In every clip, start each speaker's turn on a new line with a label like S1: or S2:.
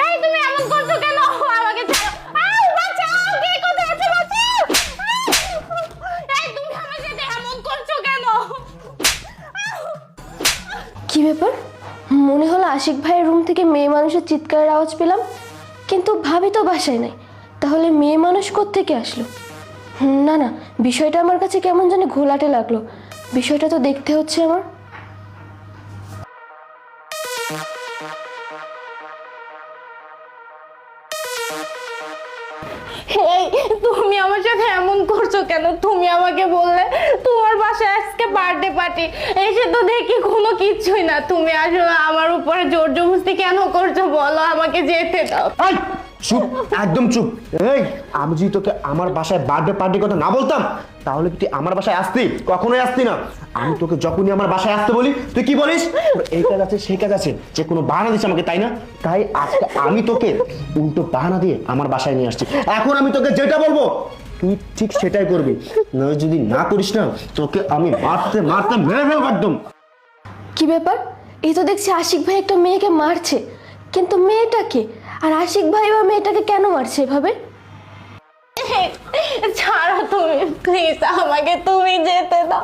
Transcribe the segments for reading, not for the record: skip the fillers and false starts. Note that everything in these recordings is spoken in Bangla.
S1: এই তুমি এমন করছো কেন? আমাকে ছাড়ো। আউ বাঁচাও, কে কোথায় আছে? বাঁচাও। এই তুমি আমার সাথে এমন করছো কেন?
S2: কি ব্যাপার? মনে হলো আশিক ভাইয়ের রুম থেকে মেয়ে মানুষের চিৎকারের আওয়াজ পেলাম, কিন্তু ভাবি তো বাসায় নাই। তাহলে মেয়ে মানুষ কোত্থেকে আসলো? না না, বিষয়টা আমার কাছে কেমন জানি ঘোলাটে লাগলো। বিষয়টা তো দেখতে হচ্ছে আমার।
S1: এই তুমি আমার সাথে এমন করছো কেন? তুমি আমাকে বললে তোমার বাসায় আজকে বার্থডে পার্টি, এসে তো দেখি কোনো কিছুই না। তুমি আসলে আমার উপরে জোর জবরদস্তি কেন করছো বলো? আমাকে যেতে দাও।
S3: এই চুপ, একদম চুপ। এই আমি যদি তোকে আমার বাসায় বার্থডে পার্টির কথা না বলতাম তাহলে তুই আমার বাসায় আসতি? কখনোই আসতি না। আমি তোকে যখনই আমার বাসায় আসতে বলি তুই কি বলিস? এই কাজ আছে সেই কাজ আছে, যে কোনো বাহানা দিস আমাকে, তাই না? তাই আজকে আমি তোকে উল্টো বাহানা দিয়ে আমার বাসায় নিয়ে আসছি। এখন আমি তোকে যেটা বলবো তুই ঠিক সেটাই করবি, নয় যদি না করিস না তোকে আমি মারতে মারতে মেরে ফেলবো একদম।
S2: কি ব্যাপার? এই তো দেখছি আশিক ভাই একটা মেয়েকে মারছে, কিন্তু মেয়েটাকে, আর আশিক ভাই বা মেয়েটাকে কেন মারছে এভাবে?
S1: ছাড়ো তুমি, প্লিজ আমাকে তুমি যেতে দাও।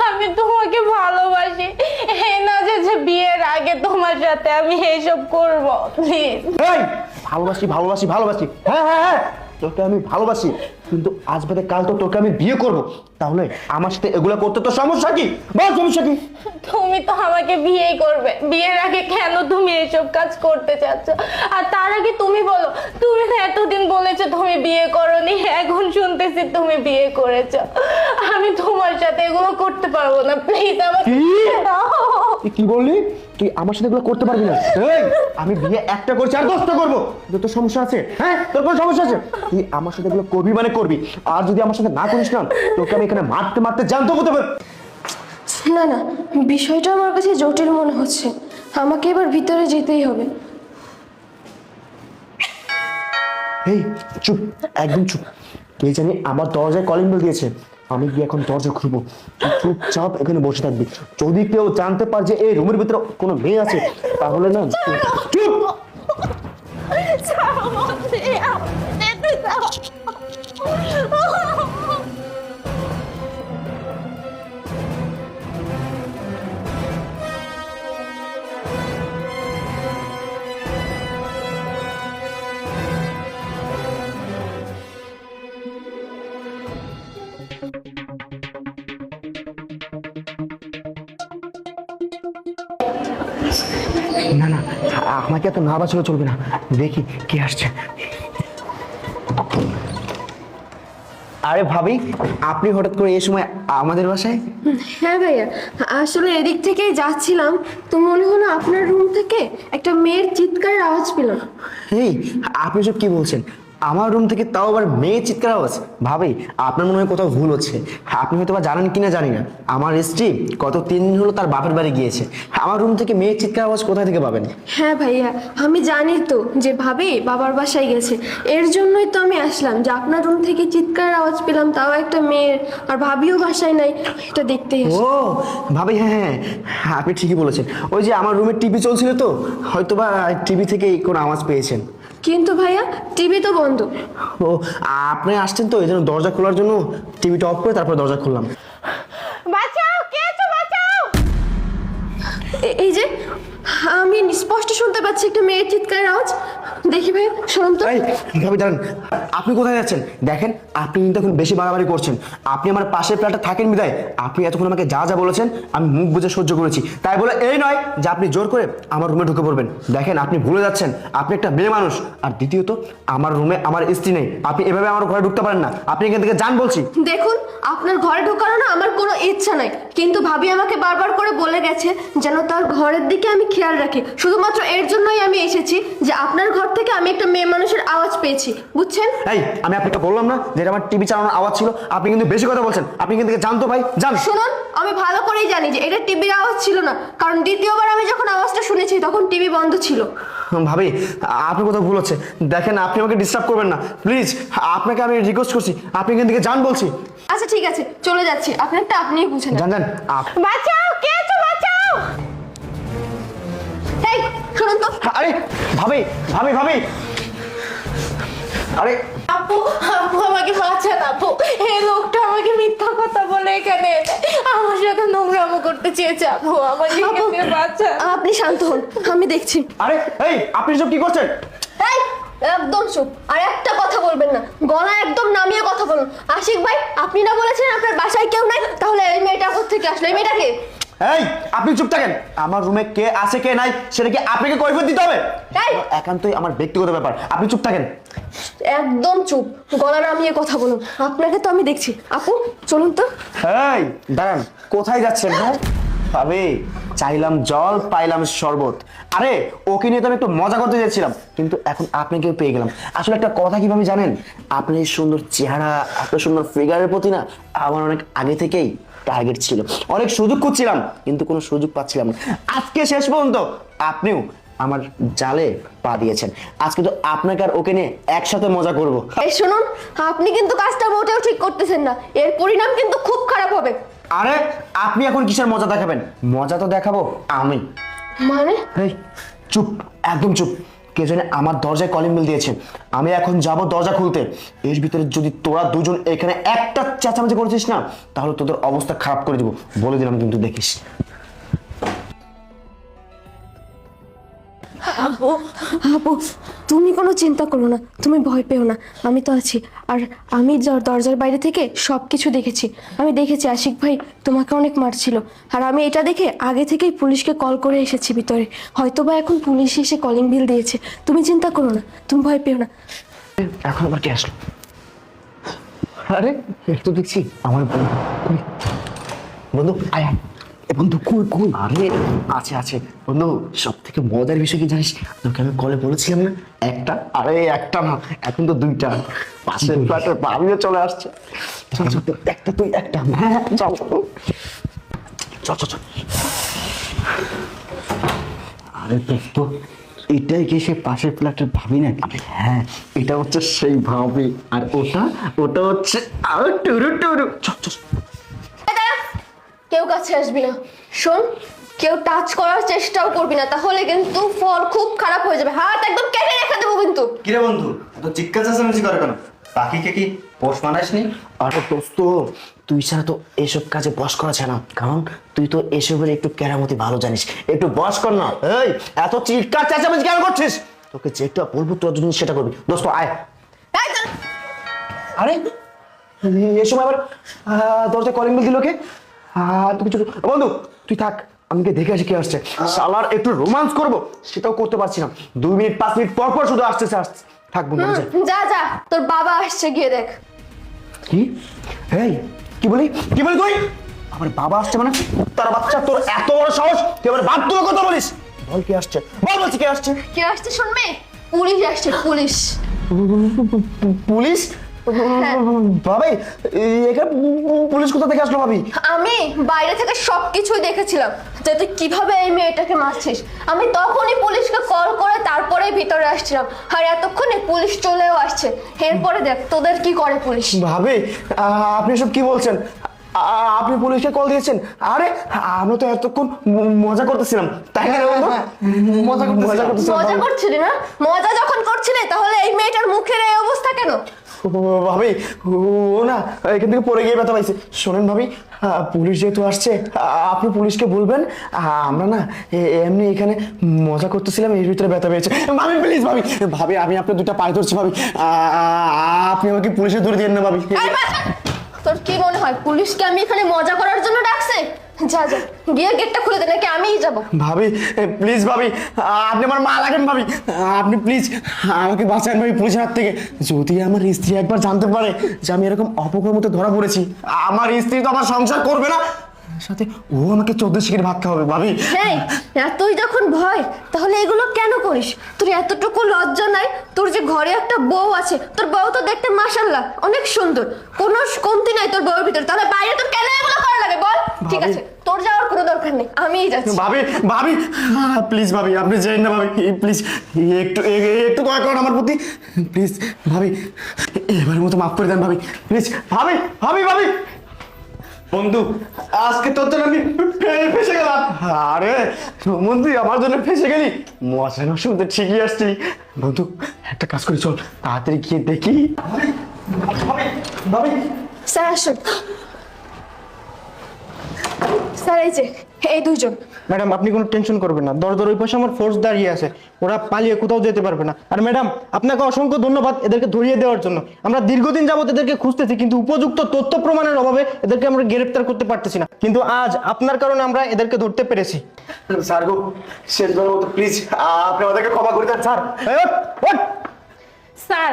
S1: আমি তোমাকে ভালোবাসি, এই না যে বিয়ের আগে তোমার সাথে আমি এইসব করব। প্লিজ।
S3: এই ভালোবাসি ভালোবাসি ভালোবাসি, হ্যাঁ হ্যাঁ হ্যাঁ তোকে আমি ভালোবাসি, কিন্তু আজ বাদে কাল তো তোকে আমি বিয়ে করব। তাহলে আমার সাথে এগুলো করতে তো সমস্যা কি? বল সমস্যা কি?
S1: তুমি তো আমাকে বিয়েই করবে, বিয়ের আগে কেন তুমি এইসব কাজ করতে চাচ্ছ? আর তার আগে তুমি বলো, তুমি তো এতদিন বলেছো তুমি বিয়ে করোনি, এখন শুনতেছি তুমি বিয়ে করেছো। আমি তোমার সাথে এগুলো করতে পারবো না, প্লিজ আমাকে ছেড়ে দাও।
S3: তুই কি বললি? তুই আমার সাথে এগুলো করতে পারবি না? এই আমি বিয়ে একটা করছি আর 10টা করবো, তোর সমস্যা আছে? হ্যাঁ তোর কোনো সমস্যা আছে? তুই আমার সাথে এগুলো করবি মানে করবি, আর যদি আমার সাথে না করিস না তোকে আমি এখানে মারতে মারতে জানতে হতে পারে।
S2: না না, বিষয়টা আমার কাছে জটিল মনে হচ্ছে। আমাকে এবার ভিতরে যেতেই হবে।
S3: এই চুপ, একদম চুপ। কে জানি আমার দরজায় কলিং বেল দিয়েছে, আমি গিয়ে এখন দরজা খুলবো। তুই চুপচাপ এখানে বসে থাকবি। যদি কেউ জানতে পারে যে এই রুমের ভিতরে কোনো মেয়ে আছে তাহলে না চুপ।
S1: ছাড়ো বলছি, যেতে দাও।
S3: না না, আমাকে এত নার্ভাস হলে চলবে না। দেখি কে আসছে। আরে ভাবি, আপনি হঠাৎ করে এই সময় আমাদের বাসায়?
S2: হ্যাঁ ভাইয়া, আসলে এদিক থেকেই যাচ্ছিলাম, তো মনে হলো আপনার রুম থেকে একটা মেয়ের চিৎকারের আওয়াজ পেলাম।
S3: এই আপনি সব কি বলছেন? আমার রুম থেকে তাও আবার মেয়ে চিৎকার আওয়াজ? ভাবি আপনার মনে হয় কোথাও ভুল হচ্ছে। আপনি হয়তো বা জানেন কিনা জানি না, আমার স্ত্রী গত 3 দিন হলো তার বাপের বাড়ি গিয়েছে। আমার রুম থেকে মেয়ে চিৎকার আওয়াজ কোথা থেকে পাবেন?
S2: হ্যাঁ ভাইয়া, আমি জানি তো যে ভাবি বাবার বাসায় গেছে, এর জন্যই তো আমি আসলাম যে আপনার রুম থেকে চিৎকারের আওয়াজ পেলাম, তাও একটা মেয়ের, আর ভাবিও বাসায় নাই, এটা দেখতেই
S3: ও
S2: আসলাম।
S3: ভাবি, হ্যাঁ হ্যাঁ আপনি ঠিকই বলেছেন। ওই যে আমার রুমে টিভি চলছিল তো, হয়তো বা টিভি থেকে কোনো আওয়াজ পেয়েছেন।
S2: কিন্তু ভাইয়া টিভি তো বন্ধ।
S3: ও আপনি আসছেন তো এই জন্য দরজা খোলার জন্য টিভিটা অফ করে তারপর দরজা খুললাম।
S1: বাঁচাও, কে আছো? বাঁচাও।
S2: এই যে আমি স্পষ্ট শুনতে পাচ্ছি একটা মেয়ের চিৎকারের আওয়াজ। দেখি ভাই, শুনুন তো।
S3: এই ভাবি দাঁড়ান, আপনি কোথায় যাচ্ছেন? দেখেন আপনি কিন্তু এখন বেশি বাড়াবাড়ি করছেন। আপনি আমার পাশের ফ্ল্যাটে থাকেন বিদায় আপনি এতক্ষণ আমাকে যা যা বলেছেন আমি মুখ বুজে সহ্য করেছি, তাই বলে এই নয় যে আপনি জোর করে আমার রুমে ঢুকে পড়বেন। দেখেন আপনি ভুলে যাচ্ছেন আপনি একটা মেয়ে মানুষ, আর দ্বিতীয়ত আমার রুমে আমার স্ত্রী নেই। আপনি এভাবে আমার ঘরে ঢুকতে পারেন না, আপনি এখান থেকে যান বলছি।
S2: দেখুন, আপনার ঘরে ঢোকানো না আমার কোনো ইচ্ছা নাই, কিন্তু ভাবি আমাকে বারবার করে বলে গেছে যেন তার ঘরের দিকে আমি খেয়াল রাখি। শুধুমাত্র এর জন্যই আমি এসেছি যে আপনার ঘর থেকে আমি একটা মেয়ে মানুষের আওয়াজ পেয়েছি, বুঝছেন?
S3: এই আমি আপনাকে বললাম না যে এটা আমার টিভি চালানোর আওয়াজ ছিল? আপনি কিন্তু বেশি কথা বলছেন, আপনি এখান থেকে যান তো ভাই, যান।
S2: শুনুন, আমি ভালো করেই জানি যে এটা টিভির আওয়াজ ছিল না, কারণ দ্বিতীয়বার আমি যখন আওয়াজটা শুনেছি তখন টিভি বন্ধ ছিল।
S3: ভাবি আপনার কোথাও ভুল হচ্ছে। দেখেন আপনি আমাকে ডিস্টার্ব করবেন না প্লিজ, আপনাকে আমি রিকোয়েস্ট করছি আপনি এখান থেকে যান বলছি।
S2: আচ্ছা ঠিক আছে, চলে যাচ্ছি, আপনারটা আপনিই বুঝে নেন।
S3: যান যান।
S1: বাঁচাও, কে আছো? বাঁচাও।
S2: এই
S3: আরে ভাবি ভাবি ভাবি, আরে
S1: আপু আপু আমাকে বাঁচান আপু, এই লোকটা আমাকে মিথ্যা কথা বলে এখানে এনে আমার সাথে নোংরামো করতে চেয়েছে। আপু আমাকে এখান থেকে বাঁচান।
S2: আপনি শান্ত হন, আমি দেখছি।
S3: আরে এই আপনি সব কি করছেন?
S2: এই একদম চুপ, আর একটা কথা বলবেন না, গলা একদম নামিয়ে কথা বলুন। আশিক ভাই, আপনি না বলেছেন আপনার বাসায় কেউ নাই, তাহলে এই মেয়েটা কোত্থেকে আসলো? এই মেয়েটাকে
S3: এই আপনি চুপ থাকেন। আমার রুমে কে আছে কে নাই সেটা কি আপনাকে কৈফিয়ত দিতে হবে?
S2: এই!
S3: একান্তই আমার ব্যক্তিগত ব্যাপার, আপনি চুপ থাকেন।
S2: একদম চুপ, গলা নামিয়ে কথা বলুন। আপনাকে তো আমি দেখছি। আপু চলুন তো।
S3: এই দাঁড়ান, কোথায় যাচ্ছেন? হ্যাঁ ভাবি, চাইলাম জল পাইলাম শরবত। আরে ওকে নিয়ে তো আমি একটু মজা করতে যাচ্ছিলাম, কিন্তু এখন আপনাকে পেয়ে গেলাম। আসলে একটা কথা কিভাবে জানেন, আপনার এই সুন্দর চেহারা, এত সুন্দর ফিগারের প্রতি না আমার অনেক আগে থেকেই টার্গেট ছিল। অনেক সুযোগ খুঁজছিলাম কিন্তু কোনো সুযোগ পাচ্ছিলাম না। আজকে শেষ পর্যন্ত আপনিও আমার জালে পা দিয়েছেন। আজকে তো আপনাকে আর ওকে নিয়ে একসাথে মজা করব।
S2: এই শুনুন, আপনি কিন্তু কাজটা মোটেও ঠিক করতেছেন না, এর পরিণাম কিন্তু খুব খারাপ হবে।
S3: আরে আপনি এখন কিসের মজা দেখাবেন? মজা তো দেখাবো আমি।
S2: মানে?
S3: এই চুপ, একদম চুপ। কে জানে আমার দরজায় কলিং বেল দিয়েছে, আমি এখন যাব দরজা খুলতে। এর ভিতরে যদি তোরা দুজন এখানে একটা চেঁচামেচি করেছিস না, তাহলে তোদের অবস্থা খারাপ করে দিব, বলে দিলাম কিন্তু দেখিস।
S2: আপু আপু, তুমি কোনো চিন্তা করো না, তুমি ভয় পেও না, আমি তো আছি। আর আমি দরজার বাইরে থেকে সব কিছু দেখেছি। আমি দেখেছি আশিক ভাই তোমাকে অনেক মারছিল, আর আমি এটা দেখে আগে থেকেই পুলিশকে কল করে এসেছি ভিতরে। হয়তোবা এখন পুলিশ এসে কলিং বিল দিয়েছে। তুমি চিন্তা করো না, তুমি ভয় পেও না।
S3: এখন আবার কে আসলো? আরে একটু দেখছি আমার বন্ধু। কই? বন্ধু আয় আয়। এ বন্ধু কই কই? আরে আছে আছে বন্ধু। সব থেকে মজার বিষয় কি জানিস, তোকে আমি কলে বলেছিলাম না একটা, আরে একটা না এখন তো দুইটা। পাশের ফ্ল্যাটের ভাবিও চলে আসছে। চল চল, একটা তুই একটা। হ্যাঁ চল চল চল চল। আরে দোস্ত, এটাই কি সে পাশের ফ্ল্যাটের ভাবি না? হ্যাঁ এটা হচ্ছে সেই ভাবি, আর ওটা ওটা হচ্ছে আর টুরু টুরু। চল চল।
S2: কেউ কাছে আসবি না, শোন, কেউ টাচ করার চেষ্টাও করবি না, তাহলে কিন্তু ফল খুব খারাপ হয়ে যাবে। হাত একদম কেটে রেখে দেবো কিন্তু।
S4: কিরে বন্ধু, তো চিৎকার চেঁচামেচি করে কেন? পাখিকে কি পোষ মানাসনি?
S3: আরে দোস্ত, তুই ছাড়া তো এসব কাজে বস করা যায় না, কারণ তুই তো এসবের একটু কেরামতি ভালো জানিস। একটু বস কর না। এই এত চিৎকার চেঁচামেচি কেন করছিস? তোকে যেটা বলবো তোর জন্য সেটা করবি। দোস্ত আয়।
S2: এই চল।
S3: আরে এই সময় আবার দরজায় কলিং বেল দিল কে? তুই কিছু বন্ধু তুই থাক, আমি গিয়ে দেখে আসি কে আসছে। শালার একটু রোমান্স করবো সেটাও করতে পারছি না, 2 মিনিট 5 মিনিট পর পর শুধু আসতেছে আসছে। থাক বন্ধু আমি যাই।
S2: যা যা, তোর বাবা আসছে, গিয়ে দেখ।
S3: কি? এই কি বলি কি বলি তুই? আমার বাবা আসছে মানে? তার বাচ্চা, তোর এত বড় সাহস, তুই আমার বাপ তুলে কথা বলিস? বল কে আসছে, বল বলছি কে আসছে।
S2: কে আসছে শুনবে? পুলিশ আসছে, পুলিশ।
S3: পুলিশ? ভাবি এখানে পুলিশ কোথা থেকে আসলো ভাবি?
S2: আমি বাইরে থেকে সবকিছুই দেখেছিলাম যে তুই কিভাবে এই মেয়েটাকে মারছিস। আমি তখনই পুলিশকে কল করে তারপরে ভিতরে আসছিলাম, আর এতক্ষণে পুলিশ চলেও আসছে। এরপরে দেখ তোদের কি করে পুলিশ।
S3: ভাবি আপনি সব কি বলছেন? আপনি পুলিশকে কল দিয়েছেন? আরে আমরা তো এতক্ষণ মজা করতেছিলাম, তাই না বন্ধু? মজা করতেছিলাম।
S2: মজা করছিলি না? মজা যখন করছিলি তাহলে এই মেয়েটার মুখের এই অবস্থা কেন?
S3: ভাবি ও না এখান থেকে পড়ে গিয়ে ব্যথা পাইছে। শোনেন ভাবি, পুলিশ যেহেতু আসছে আপনি পুলিশকে বলবেন আমরা না এমনি এখানে মজা করতেছিলাম, এর ভিতরে ব্যথা পেয়েছে। ভাবি প্লিজ ভাবি, ভাবি আমি আপনার দুটা পায়ে ধরছি ভাবি, আপনি আমাকে পুলিশে ধরে দিন না ভাবি।
S2: এই বাচ্চা, তোর কি মনে হয় পুলিশকে আমি এখানে মজা করার জন্য ডাকছে? যা যা, গিয়ে গেটটা খুলে দে, নাকি আমিই যাবো।
S3: ভাবি প্লিজ ভাবি, আপনি আমার মা লাগেন ভাবি, আপনি প্লিজ আমাকে বাঁচান ভাবি পুলিশের হাত থেকে। যদি আমার স্ত্রী একবার জানতে পারে যে আমি এরকম অপকর্মতে ধরা পড়েছি, আমার স্ত্রী তো আমার সংসার করবে না, সাথে ও আমাকে 14 শিখের ভাত খাওয়াবে ভাবি।
S2: এই, এতই যখন ভয় তাহলে এগুলো কেন করিস? তোর এতটুকু লজ্জা নাই? তোর যে ঘরে একটা বউ আছে, তোর বউ তো দেখতে মাশাআল্লাহ অনেক সুন্দর, কোনো কমতি নাই তোর বউয়ের ভিতরে, তাহলে বাইরে তোর কেন এগুলো করা লাগে বল? ঠিক আছে, তোর যাওয়ার কোনো দরকার নেই, আমিই যাচ্ছি।
S3: ভাবি ভাবি প্লিজ ভাবি, আপনি যাই না ভাবি, প্লিজ একটু একটু দয়া করেন আমার প্রতি প্লিজ ভাবি, এবারের মতো মাফ করে দেন ভাবি প্লিজ। ভাবি ভাবি ভাবি বন্ধু আজকে তোর জন্য আমি ফেসে গেলাম। আরে বন্ধু আমার জন্য ফেসে গেলি, মজা না শুনতে ঠিকই আসছি। বন্ধু একটা কাজ করি, চল তাড়াতাড়ি গিয়ে দেখি।
S2: স্যার আসুন। স্যার এই যে এই দুইজন।
S5: ম্যাডাম আপনি কোনো টেনশন করবেন না, দরজার ওই পাশে আমার ফোর্স দাঁড়িয়ে আছে, ওরা পালিয়ে কোথাও যেতে পারবে না। আর ম্যাডাম আপনাকে অসংখ্য ধন্যবাদ এদেরকে ধরিয়ে দেওয়ার জন্য। আমরা দীর্ঘদিন যাবত এদেরকে খুঁজতেছি, কিন্তু উপযুক্ত তথ্য প্রমাণের অভাবে এদেরকে আমরা গ্রেফতার করতে পারতেছি না, কিন্তু আজ আপনার কারণে আমরা এদেরকে ধরতে পেরেছি।
S3: স্যার গো, শেষবারের মতো প্লিজ আপনি আমাদেরকে ক্ষমা করে দেন স্যার।
S5: এই ওঠ, ওঠ।
S1: স্যার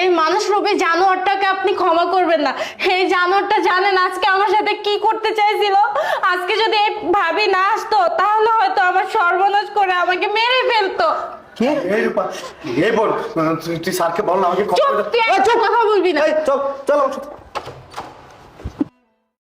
S1: এই মানুষ রূপী জানোয়ারটাকে আপনি ক্ষমা করবেন না। এই জানোয়ারটা জানেন আজকে আমার সাথে কি করতে চাইছিল। আজকে যদি এই ভাবি না আসতো তাহলে হয়তো আমার সর্বনাশ করে আমাকে মেরে ফেলতো।
S3: এই রূপা, এই বল তুই স্যারকে বল না আমাকে ক্ষমা
S1: চুপ,
S3: করে দেন।
S1: তুই একদম কথা বলবি না।
S3: এই চল চল আমার সাথে।